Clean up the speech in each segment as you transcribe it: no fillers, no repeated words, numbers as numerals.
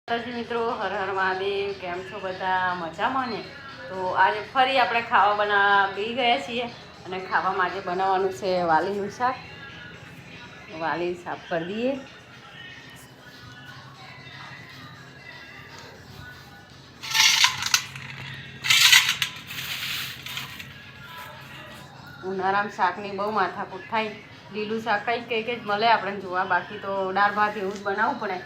મિત્રો હર હર મહાદેવ, કેમ છો બધા? મજામાં ને? તો આજે ફરી આપણે ખાવા બનાવવા બેસી ગયા છીએ અને ખાવામાં આજે બનાવવાનું છે વાલીનું શાક. વાલી સાફ કરી દઈએ. ઉનાળામાં શાકની બહુ માથાકૂટ થાય. લીલું શાક કંઈક જ મળે આપણે જોવા, બાકી તો દાળ ભાત એવું જ બનાવવું પડે.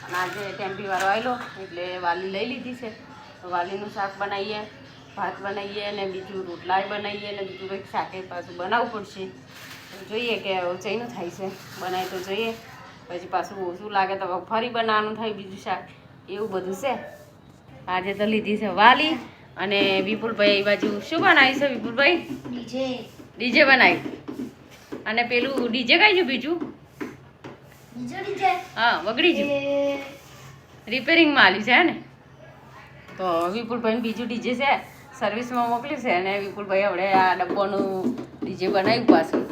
અને આજે ટેમ્પીવાળો આવેલો એટલે વાલી લઈ લીધી છે. તો વાલીનું શાક બનાવીએ, ભાત બનાવીએ અને બીજું રોટલા બનાવીએ અને બીજું કંઈક શાકે પાછું બનાવવું પડશે. જોઈએ કે ચઈનું થાય છે, બનાવી તો જોઈએ. પછી પાછું ઓછું લાગે તો ફરી બનાવવાનું થાય બીજું શાક, એવું બધું છે. આજે તો લીધી છે વાલી અને વિપુલભાઈ એ બાજુ શું બનાવી છે? વિપુલભાઈ ડીજે બનાવી. અને પેલું ડીજે કઈ છે બીજું? હા, બગડી ગયું, રિપેરિંગમાં આવ્યું છે ને. તો વિપુલભાઈ બીજું ડીજે છે સર્વિસમાં મોકલ્યું છે અને વિપુલભાઈ આપણે આ ડબ્બાનું ડીજે બનાવ્યું પાછું.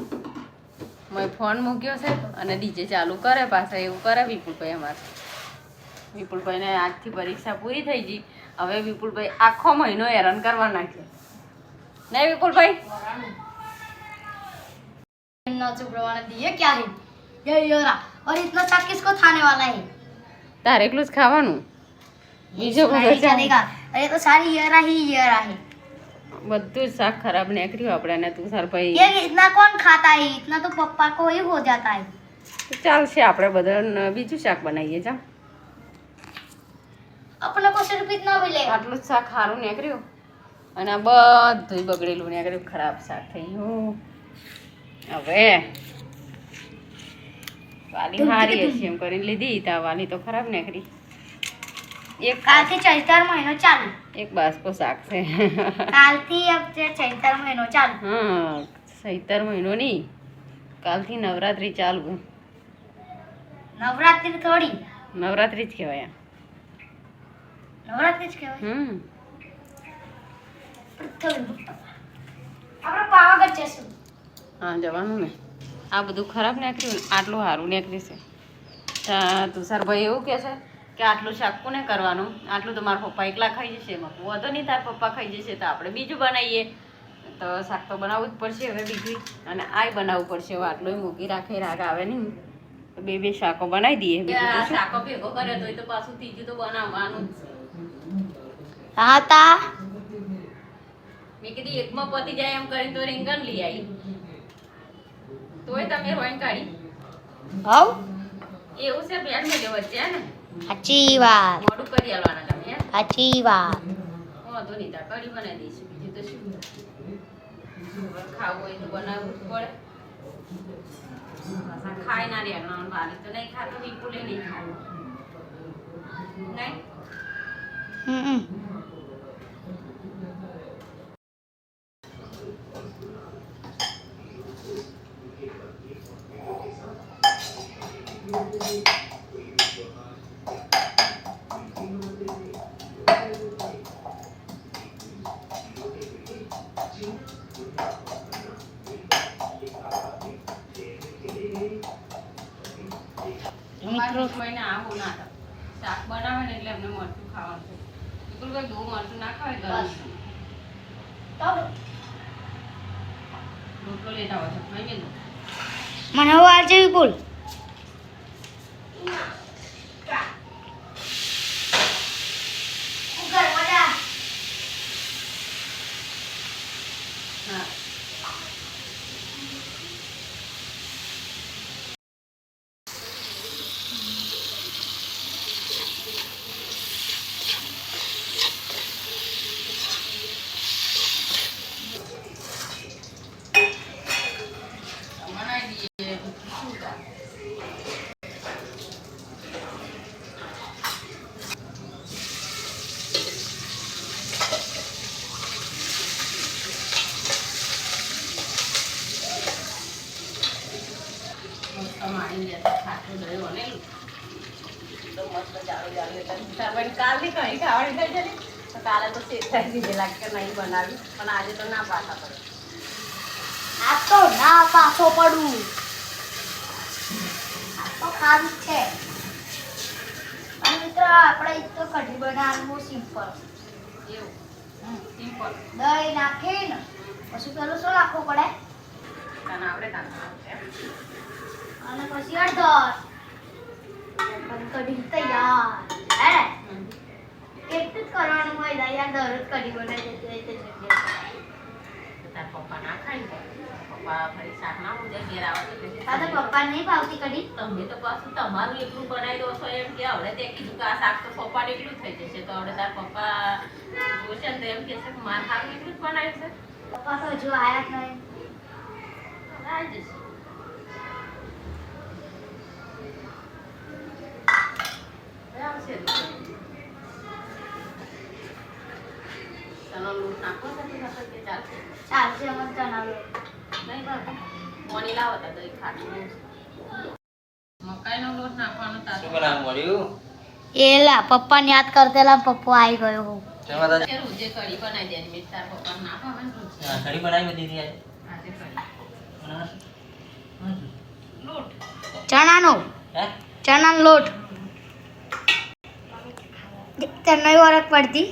મેં ફોન મૂક્યો છે અને ડીજે ચાલુ કરે પાછા, એવું કરે વિપુલભાઈ અમારે. વિપુલભાઈને આજથી પરીક્ષા પૂરી થઈ ગઈ. હવે વિપુલભાઈ આખો મહિનો હેરાન કરવા નાખ્યો નહીં વિપુલભાઈ? तार एकलू खावानू बीजो अरे तो सारी યરા હે બધું શાક ખરાબ નીકળ્યું આપણે ને તું સર ભાઈ ये इतना कौन खाता है? इतना तो पप्पा को ही हो जाता है. तो ચાલશે આપણે બધા બીજું શાક બનાવીએ. જા આપણે को सिर्फ इतना मिलेगा. આટલું શાક ખારું નીકળ્યું અને આ બધું બગડેલું નીકળ્યું, ખરાબ શાક થઈ ગયું. હવે વાલી હારી હશે એમ કરીને લીધી, તા વાલી તો ખરાબ નીકળી. એક કાલથી ચૈતર મહિનો ચાલુ, એક બાસકો શાક છે કાલથી अब ચૈતર મહિનો ચાલુ. હા, ચૈતર મહિનો નહીં, કાલથી નવરાત્રી ચાલુ. નવરાત્રી થોડી, નવરાત્રી જ કહેવાય. નવરાત્રી જ કહેવાય. આપણે પાવાગઢ જશું. હા, જવાનું ને. આ બધું ખરાબ નીકળ્યું, આટલું સારું નીકળ્યું છે. તુષારભાઈ એવું કહે છે કે આટલું શાક કોને કરવાનું? આટલું તો મારા પપ્પા એકલા ખાઈ જશે, એમાં વધો નહીં, તાર પપ્પા ખાઈ જશે તો આપણે બીજું બનાવીએ. તો શાક તો બનાવવું જ પડશે હવે બીજું, અને આય બનાવવું પડશે. હવે આટલું મૂકી રાખે, રાગ આવે નહીં તો બે શાકો બનાવી દઈએ. શાકો ભેગો કર્યો તો પાછું ત્રીજું તો બનાવવાનું જ છે. હા તા મેં કીધી એકમાં પતી જાય એમ કરીને તો રીંગણ લઈ આવી, તોય તમે રોઈન કાઢી. હાવ એવું છે બેડ મેલ્યો વચ્ચે ને. સાચી વાત, મોડું કરી આલવાના તમે. સાચી વાત. વાંધો નહીં, તા કઢી બનાવી દઈશું, બીજું તો શું. ખાવું હોય તો બનાવવું જ પડે. ખાઈ ના રહ્યા વાલી તો નહીં ખાતો, વિપુલે નહીં ખાવું નહીં. મિત્રો કોઈને આવું ના થાય, શાક બનાવે ને એટલે એમને મરચું ખાવાનું છે. બિલકુલ કોઈ બહુ મરચું ના ખાવે ગરમ. રોટલો લેતા હોય મને હવે આજે વિપુલ કાલની કઈ ખાવાની થઈ જાય. કાલે તો શેઠાઈ દીધે લાગે કે નહીં બનાવી, પણ આજે તો ના પાછા પડે. આ તો ના પાછો પડું, આ તો ખાવું છે. મિત્ર આપણે તો કઢી બનાવવાનું સિમ્પલ એવું સિમ્પલ દહીં નાખીને પછી પેલું શું નાખવું પડે તને આવડે તને અને પછી હળદર કઢી તૈયાર હે એટલું જ કરવાનું હોય યાર દરરોજ કઢી બનાવી દેતી હોય તો જગ્યાએ તાર પપ્પા ના ખાય ને પપ્પા ફરી શાક ના ઉજે ઘેર આવે તો આ તો પપ્પા નહીં ભાવતી કઢી તમે તો પાછું તમારું એટલું બનાવી દો છો એમ કે હવે તે કીધું કે આ શાક તો પપ્પાને એટલું થઈ જશે તો હવે તાર પપ્પા જોશે ને તો એમ કહેશે કે મારે શાક એટલું જ બનાવ્યું છે પપ્પા તો હજુ આયા જ નહીં આવી જશે આવશે ચલો લોટ નાખો સાથે સાથે કે ચાલશે ચાલશે અમન ચણા લોટ નહીં બાબા મોની લાવો તો દહીં ખાટું મકાઈનો લોટ નાખવાનો તાર શું બનાવવું મળ્યું? એલા પપ્પાને યાદ કરતેલા પપ્પો આવી ગયો હું જય માતાજી. કે રોજે કઢી બનાવી દેની મેં તાર પપ્પા ના ભાવે ને રોજ હા, કઢી બનાવી બધી આજે. આજે કઢી હમ. લોટ ચણાનો હે? ચણાનો લોટ તને વરખ પડતી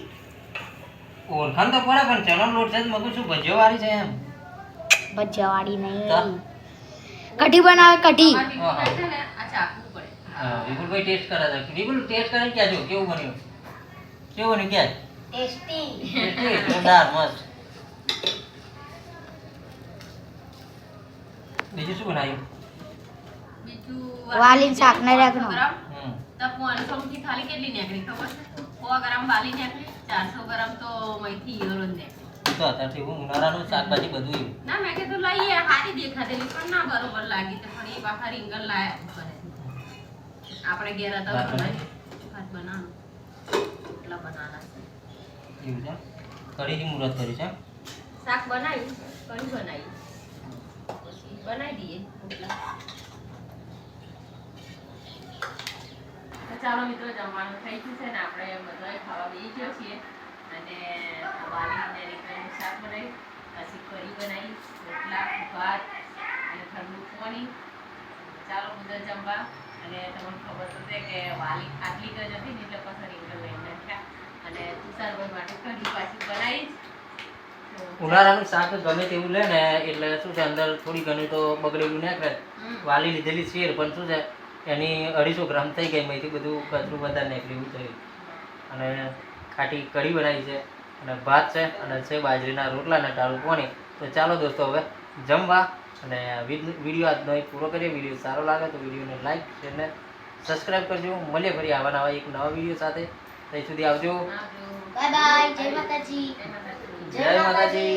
ઓળખાણ તો પડે પણ ચણાનો લોટ છે જ મગું શું ભજીયો વાળી છે એમ ભજીયાવાળી તો? નહીં કઢી બનાવે કઢી અમારી બીજું છે ને આ ચાખવું પડે હા, વિપુલભાઈ ટેસ્ટ કરે છે. વિપુલ ટેસ્ટ કરીને ક્યાં જો કેવું બન્યું? કેવું બન્યું ક્યાં? ટેસ્ટી ટેસ્ટી, જોરદાર, મસ્ત. બીજું શું બનાવ્યું? બીજું વાલીને શાક ના રાખનો. હમ. તો 500 થી થાળી કેટલી નીકળી ખબર છે 100 ગ્રામ વાલી નીકળી 400 ગ્રામ તો મૈથી ઈયળો નીકળી તો અત્યારથી હું ઉનાળાનું શાકભાજી બધું એવું. ના મેં કીધું લઈએ હારી દેખાતેલી પણ ના બરોબર લાગી તો પણ એ પાછા રીંગણ લાયા કરે આપણે ઘેર હતા ભાત બનાવી ભાત બનાવવાનું એટલા બનાવવાના છે એવું છે. કઢીથી મુહૂર્ત કરી છે. શાક બનાવ્યું કઢી બનાવી પછી બનાવી દઈએ રોટલા તો ચાલો મિત્રો જમવાનું થઈ ગયું છે ને આપણે બધાએ ખાવા બેસી ગયો છીએ અને વાલીને રીંગણનું શાક બનાવ્યું પછી કઢી બનાવી રોટલા ભાત અને ઠંડુ પાણી ચાલો બધા જમવા અને તમને ખબર તો છે કે વાલી આટલી જ હતી ને એટલે પછી રીંગણ લઈને નાખ્યા અને તુષારભાઈ માટે કઢી પાછી બનાવી ઉનાળાનું શાક ગમે તેવું લે ને એટલે શું છે અંદર થોડી ઘણી તો બગડેલું નાખે. વાલી લીધેલી શેર પણ શું છે એની 250 ગ્રામ થઈ ગઈ મેથી બધું કચરું બધા નીકળ્યું એવું થયું અને ખાટી કઢી બનાવી છે અને ભાત છે અને છે બાજરીના રોટલા અને ટાળું પાણી. તો ચાલો દોસ્તો હવે જમવા અને વિડીયો આજનો એક પૂરો કરીએ. વિડીયો સારો લાગે તો વિડીયોને લાઈક શેર ને સબસ્ક્રાઈબ કરજો. મળીએ ફરી આવા નવા એક નવા વિડીયો સાથે. ત્યાં સુધી આવજો. બાય બાય જય માતાજી જય માતાજી.